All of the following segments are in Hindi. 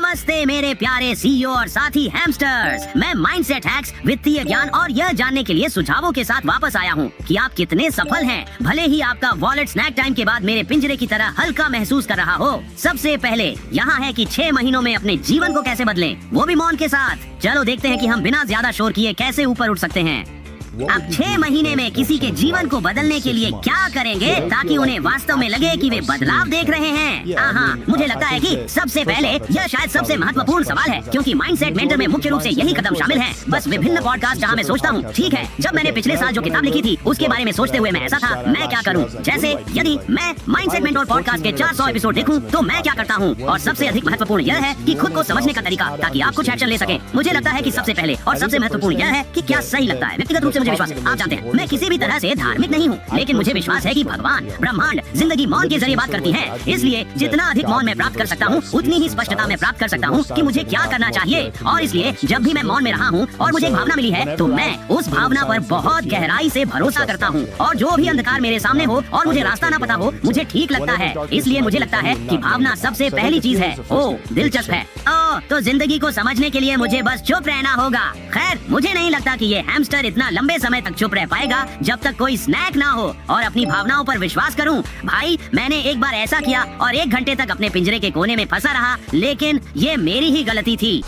नमस्ते मेरे प्यारे सीईओ और साथी हैमस्टर्स। मैं माइंडसेट हैक्स, वित्तीय ज्ञान और यह जानने के लिए सुझावों के साथ वापस आया हूँ कि आप कितने सफल हैं। भले ही आपका वॉलेट स्नैक टाइम के बाद मेरे पिंजरे की तरह हल्का महसूस कर रहा हो। सबसे पहले यहाँ है कि 6 महीनों में अपने जीवन को कैसे बदलें, वो भी मौन के साथ। चलो देखते हैं कि हम बिना ज्यादा शोर किए कैसे ऊपर उठ सकते हैं। अब 6 महीने में किसी के जीवन को बदलने के लिए क्या करेंगे ताकि उन्हें वास्तव में लगे कि वे बदलाव देख रहे हैं? हाँ, मुझे लगता है कि सबसे पहले यह शायद सबसे महत्वपूर्ण सवाल है, क्योंकि माइंडसेट मेंटर में मुख्य रूप से यही कदम शामिल हैं। बस विभिन्न पॉडकास्ट जहाँ मैं सोचता हूँ, ठीक है, जब मैंने पिछले साल जो किताब लिखी थी उसके बारे में सोचते हुए मैं ऐसा था, मैं क्या करूँ। जैसे यदि मैं माइंडसेट मेंटर पॉडकास्ट के 400 एपिसोड देखूँ तो मैं क्या करता हूँ। और सबसे अधिक महत्वपूर्ण यह है कि खुद को समझने का तरीका, ताकि आप कुछ एक्शन ले सके। मुझे लगता है कि सबसे पहले और सबसे महत्वपूर्ण यह है कि क्या सही लगता है। व्यक्तिगत रूप से मुझे विश्वास है, आप जानते हैं मैं किसी भी तरह से धार्मिक नहीं हूँ, लेकिन मुझे विश्वास है कि भगवान, ब्रह्मांड, जिंदगी मौन के जरिए बात करती है। इसलिए जितना अधिक मौन में प्राप्त कर सकता हूँ, उतनी ही स्पष्टता में प्राप्त कर सकता हूँ कि मुझे क्या करना चाहिए। और इसलिए जब भी मैं मौन में रहा हूँ और मुझे एक भावना मिली है, तो मैं उस भावना पर बहुत गहराई से भरोसा करता हूँ। और जो भी अंधकार मेरे सामने हो और मुझे रास्ता न पता हो, मुझे ठीक लगता है। इसलिए मुझे लगता है कि भावना सबसे पहली चीज है। ओह, दिलचस्प है। ओह, तो जिंदगी को समझने के लिए मुझे बस चुप रहना होगा। खैर, मुझे नहीं लगता कि ये हैमस्टर इतना लंबे समय तक चुप रह पाएगा जब तक कोई स्नैक ना हो और अपनी भावनाओं पर विश्वास करूं। भाई, मैंने एक बार ऐसा किया और 1 घंटे तक अपने पिंजरे के कोने में फंसा रहा, लेकिन ये मेरी ही गलती थी।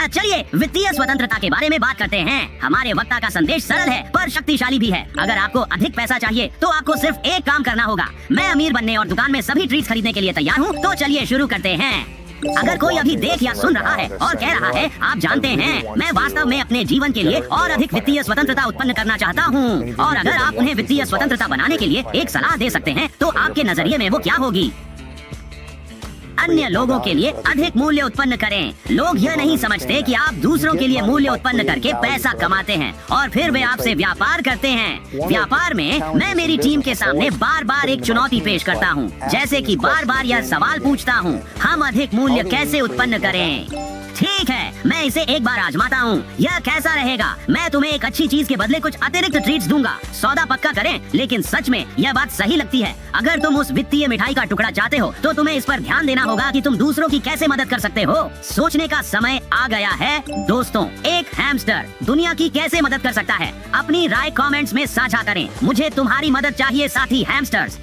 चलिए वित्तीय स्वतंत्रता के बारे में बात करते हैं। हमारे वक्ता का संदेश सरल है पर शक्तिशाली भी है। अगर आपको अधिक पैसा चाहिए तो आपको सिर्फ एक काम करना होगा। मैं अमीर बनने और दुकान में सभी ट्रीट्स खरीदने के लिए तैयार हूँ, तो चलिए शुरू करते हैं। अगर कोई अभी देख या सुन रहा है और कह रहा है, आप जानते हैं, मैं वास्तव में अपने जीवन के लिए और अधिक वित्तीय स्वतंत्रता उत्पन्न करना चाहता हूँ, और अगर आप उन्हें वित्तीय स्वतंत्रता बनाने के लिए एक सलाह दे सकते हैं, तो आपके नजरिए में वो क्या होगी? अन्य लोगों के लिए अधिक मूल्य उत्पन्न करें। लोग यह नहीं समझते कि आप दूसरों के लिए मूल्य उत्पन्न करके पैसा कमाते हैं और फिर वे आपसे व्यापार करते हैं। व्यापार में मैं मेरी टीम के सामने बार बार एक चुनौती पेश करता हूँ, जैसे कि बार बार यह सवाल पूछता हूँ, हम अधिक मूल्य कैसे उत्पन्न करें? ठीक है, मैं इसे एक बार आजमाता हूँ। यह कैसा रहेगा? मैं तुम्हें एक अच्छी चीज के बदले कुछ अतिरिक्त ट्रीट्स दूंगा। सौदा पक्का करें, लेकिन सच में यह बात सही लगती है। अगर तुम उस वित्तीय मिठाई का टुकड़ा चाहते हो, तो तुम्हें इस पर ध्यान देना होगा कि तुम दूसरों की कैसे मदद कर सकते हो। सोचने का समय आ गया है दोस्तों। एक हैमस्टर दुनिया की कैसे मदद कर सकता है? अपनी राय कमेंट्स में साझा करें। मुझे तुम्हारी मदद चाहिए साथी हैमस्टर्स।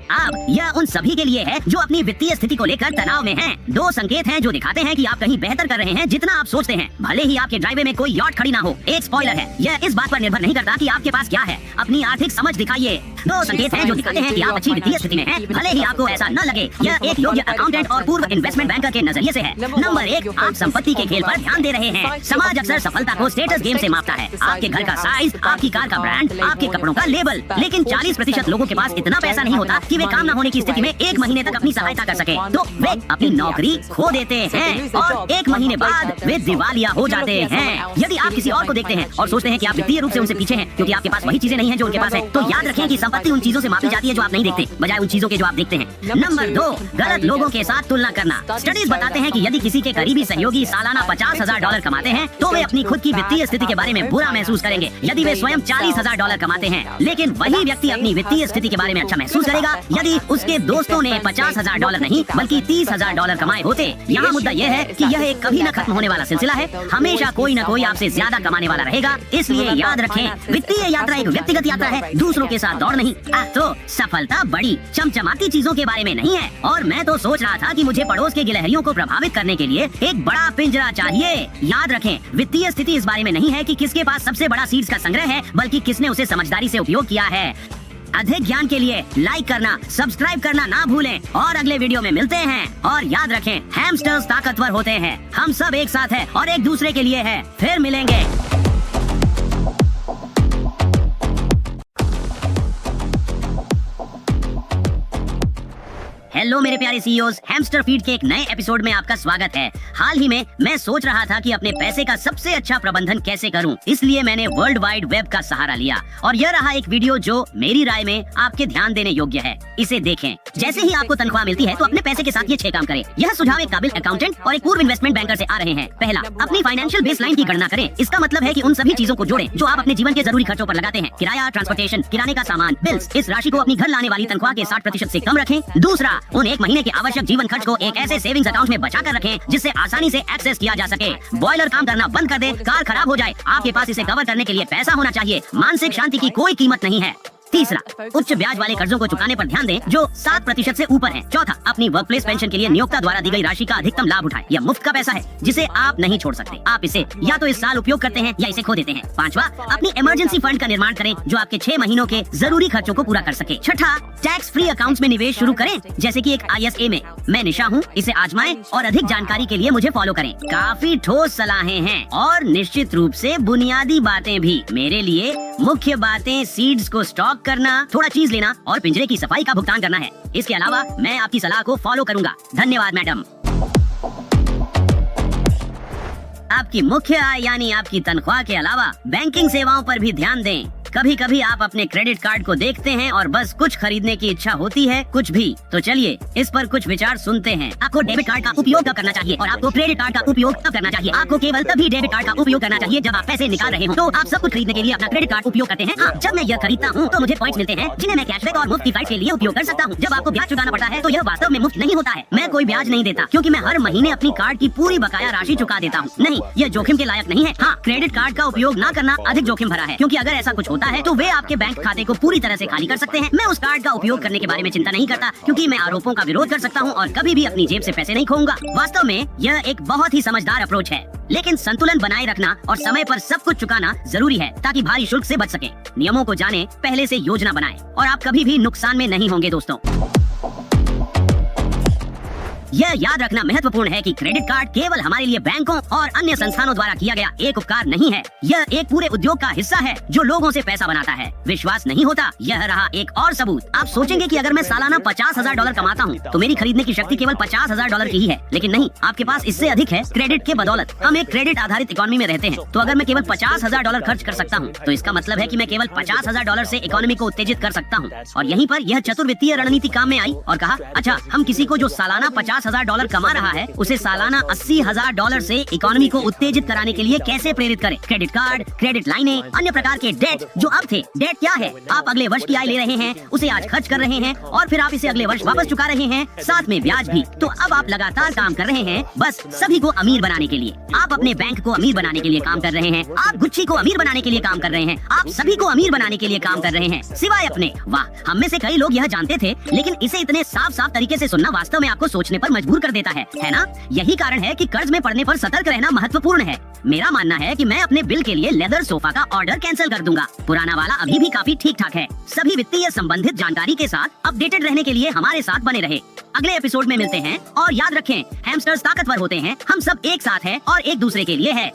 अब यह उन सभी के लिए है जो अपनी वित्तीय स्थिति को लेकर तनाव में हैं। 2 संकेत हैं जो दिखाते हैं कि आप कहीं बेहतर कर रहे हैं जितना आप सोचते हैं, भले ही आपके ड्राइवे में कोई यॉट खड़ी ना हो। एक स्पॉइलर है, यह इस बात पर निर्भर नहीं करता कि आपके पास क्या है। अपनी आर्थिक समझ दिखाइए। 2 संकेत हैं जो दिखाते हैं कि आप अच्छी वित्तीय स्थिति में हैं, भले ही आपको ऐसा न लगे। यह एक योग्य अकाउंटेंट और पूर्व इन्वेस्टमेंट बैंकर के नजरिए से है। नंबर 1, आप संपत्ति के खेल पर ध्यान दे रहे हैं। समाज अक्सर सफलता को स्टेटस गेम से मापता है। आपके घर का साइज, आपकी कार का ब्रांड, आपके कपड़ों का लेबल। लेकिन 40% लोगों के पास इतना पैसा नहीं होता कि वे काम न होने की स्थिति में 1 महीने तक अपनी सहायता कर सके, तो वे अपनी नौकरी खो देते हैं और 1 महीने बाद वे दिवालिया हो जाते हैं। यदि आप किसी और को देखते हैं और सोचते हैं कि आप वित्तीय रूप से उनसे पीछे हैं क्योंकि आपके पास वही चीजें नहीं हैं जो उनके पास है, तो याद रखें कि संपत्ति उन चीजों से मापी जाती है जो आप नहीं देखते, बजाय उन चीजों के जो आप देखते हैं। नंबर 2, गलत लोगों के साथ तुलना करना। स्टडीज बताते हैं कि यदि किसी के करीबी सहयोगी सालाना $50,000 कमाते हैं, तो वे अपनी खुद की वित्तीय स्थिति के बारे में बुरा महसूस करेंगे। यदि वे स्वयं $40,000 कमाते हैं, लेकिन वही व्यक्ति अपनी वित्तीय स्थिति के बारे में अच्छा महसूस करेगा यदि उसके दोस्तों ने $50,000 नहीं बल्कि $30,000 कमाए होते। यहाँ मुद्दा यह है कि यह एक कभी न खत्म होने वाला सिलसिला है। हमेशा कोई न कोई आपसे ज्यादा कमाने वाला रहेगा। इसलिए याद रखें, वित्तीय यात्रा एक व्यक्तिगत यात्रा है, दूसरों के साथ दौड़ नहीं। तो सफलता बड़ी चमचमाती चीजों के बारे में नहीं है। और मैं तो सोच रहा था कि मुझे पड़ोस के गिलहरियों को प्रभावित करने के लिए एक बड़ा पिंजरा चाहिए। याद रखें, वित्तीय स्थिति इस बारे में नहीं है कि किसके पास सबसे बड़ा सीड्स का संग्रह है, बल्कि किसने उसे समझदारी से उपयोग किया है। अधिक ज्ञान के लिए लाइक करना, सब्सक्राइब करना ना भूलें और अगले वीडियो में मिलते हैं। और याद रखें, हैमस्टर्स ताकतवर होते हैं। हम सब एक साथ हैं और एक दूसरे के लिए हैं। फिर मिलेंगे। हेलो मेरे प्यारे सीईओज, हैमस्टर फीड के एक नए एपिसोड में आपका स्वागत है। हाल ही में मैं सोच रहा था कि अपने पैसे का सबसे अच्छा प्रबंधन कैसे करूं, इसलिए मैंने वर्ल्ड वाइड वेब का सहारा लिया और यह रहा एक वीडियो जो मेरी राय में आपके ध्यान देने योग्य है। इसे देखें। जैसे ही आपको तनख्वाह मिलती है तो अपने पैसे के साथ ये 6 काम करें। यह सुझाव एक काबिल अकाउंटेंट और एक पूर्व इन्वेस्टमेंट बैंकर से आ रहे हैं। पहला, अपनी फाइनेंशियल बेसलाइन की गणना करें। इसका मतलब है कि उन सभी चीजों को जोड़ें जो आप अपने जीवन के जरूरी खर्चों पर लगाते हैं। किराया, ट्रांसपोर्टेशन, किराने का सामान, बिल्स। इस राशि को अपनी घर लाने वाली तनख्वाह के 60% से कम रखें। दूसरा, उन एक महीने के आवश्यक जीवन खर्च को एक ऐसे सेविंग्स अकाउंट में बचा कर रखें जिससे आसानी से एक्सेस किया जा सके। बॉयलर काम करना बंद कर दे, कार खराब हो जाए, आपके पास इसे कवर करने के लिए पैसा होना चाहिए। मानसिक शांति की कोई कीमत नहीं है। तीसरा, उच्च ब्याज वाले कर्जों को चुकाने पर ध्यान दें जो 7% से ऊपर है। चौथा, अपनी वर्कप्लेस पेंशन के लिए नियोक्ता द्वारा दी गई राशि का अधिकतम लाभ उठाएं। यह मुफ्त का पैसा है जिसे आप नहीं छोड़ सकते। आप इसे या तो इस साल उपयोग करते हैं या इसे खो देते हैं। पांचवा, अपनी इमरजेंसी फंड का निर्माण करें जो आपके 6 महीनों के जरूरी खर्चों को पूरा कर सके। छठा, टैक्स फ्री अकाउंट्स में निवेश शुरू करें जैसे कि एक ISA में। मैं निशा हूँ, इसे आजमाएं और अधिक जानकारी के लिए मुझे फॉलो करें। काफी ठोस सलाहें हैं और निश्चित रूप से बुनियादी बातें भी। मेरे लिए मुख्य बातें सीड्स को स्टॉक करना, थोड़ा चीज लेना और पिंजरे की सफाई का भुगतान करना है। इसके अलावा मैं आपकी सलाह को फॉलो करूंगा। धन्यवाद मैडम। आपकी मुख्य आय यानी आपकी तनख्वाह के अलावा बैंकिंग सेवाओं पर भी ध्यान दें। कभी कभी आप अपने क्रेडिट कार्ड को देखते हैं और बस कुछ खरीदने की इच्छा होती है, कुछ भी। तो चलिए इस पर कुछ विचार सुनते हैं। आपको डेबिट कार्ड का उपयोग कब करना चाहिए और आपको क्रेडिट कार्ड का उपयोग कब करना चाहिए। आपको केवल तभी डेबिट कार्ड का उपयोग करना चाहिए जब आप पैसे निकाल रहे हो। तो आप सब कुछ खरीदने के लिए अपना क्रेडिट कार्ड उपयोग करते हैं। हाँ, जब मैं यह खरीदता हूँ तो मुझे पॉइंट्स मिलते हैं जिन्हें मैं कैशबैक और मुफ्त की फ्लाइट के लिए उपयोग कर सकता हूँ। जब आपको ब्याज चुकाना पड़ता है तो यह वास्तव में मुफ्त नहीं होता है। मैं कोई ब्याज नहीं देता क्योंकि मैं हर महीने अपनी कार्ड की पूरी बकाया राशि चुका देता हूँ। नहीं, यह जोखिम के लायक नहीं है। हाँ, क्रेडिट कार्ड का उपयोग न करना अधिक जोखिम भरा है क्योंकि अगर ऐसा कुछ होता है तो वे आपके बैंक खाते को पूरी तरह से खाली कर सकते हैं। मैं उस कार्ड का उपयोग करने के बारे में चिंता नहीं करता क्योंकि मैं आरोपों का विरोध कर सकता हूं और कभी भी अपनी जेब से पैसे नहीं खोऊंगा। वास्तव में यह एक बहुत ही समझदार अप्रोच है, लेकिन संतुलन बनाए रखना और समय पर सब कुछ चुकाना जरूरी है ताकि भारी शुल्क से बच सके। नियमों को जाने, पहले से योजना बनाएं और आप कभी भी नुकसान में नहीं होंगे दोस्तों। यह याद रखना महत्वपूर्ण है कि क्रेडिट कार्ड केवल हमारे लिए बैंकों और अन्य संस्थानों द्वारा किया गया एक उपकार नहीं है। यह एक पूरे उद्योग का हिस्सा है जो लोगों से पैसा बनाता है। विश्वास नहीं होता? यह रहा एक और सबूत। आप सोचेंगे कि अगर मैं सालाना $50,000 कमाता हूँ तो मेरी खरीदने की शक्ति केवल $50,000 की ही है, लेकिन नहीं, आपके पास इससे अधिक है। क्रेडिट के बदौलत हम एक क्रेडिट आधारित इकोनॉमी में रहते हैं। तो अगर मैं केवल $50,000 खर्च कर सकता हूँ तो इसका मतलब है कि मैं केवल $50,000 से इकोनॉमी को उत्तेजित कर सकता हूँ। और यहीं पर यह चतुर वित्तीय रणनीति काम में आई और कहा, अच्छा, हम किसी को जो सालाना $50,000 कमा रहा है उसे सालाना $80,000 से इकोनॉमी को उत्तेजित कराने के लिए कैसे प्रेरित करें। क्रेडिट कार्ड, क्रेडिट लाइनें, अन्य प्रकार के डेट जो अब थे। डेट क्या है? आप अगले वर्ष की आय ले रहे हैं, उसे आज खर्च कर रहे हैं और फिर आप इसे अगले वर्ष वापस चुका रहे हैं, साथ में ब्याज भी। तो अब आप लगातार काम कर रहे हैं बस सभी को अमीर बनाने के लिए। आप अपने बैंक को अमीर बनाने के लिए काम कर रहे हैं, आप गुच्ची को अमीर बनाने के लिए काम कर रहे हैं, आप सभी को अमीर बनाने के लिए काम कर रहे हैं सिवाय अपने। वाह, हम में से कई लोग यह जानते थे, लेकिन इसे इतने साफ साफ तरीके से सुनना वास्तव में आपको सोचने पर मजबूर कर देता है ना? यही कारण है कि कर्ज में पड़ने पर सतर्क रहना महत्वपूर्ण है। मेरा मानना है कि मैं अपने बिल के लिए लेदर सोफा का ऑर्डर कैंसिल कर दूंगा। पुराना वाला अभी भी काफी ठीक ठाक है। सभी वित्तीय संबंधित जानकारी के साथ अपडेटेड रहने के लिए हमारे साथ बने रहे। अगले एपिसोड में मिलते हैं और याद रखें, हैमस्टर्स ताकतवर होते हैं, हम सब एक साथ हैं और एक दूसरे के लिए है।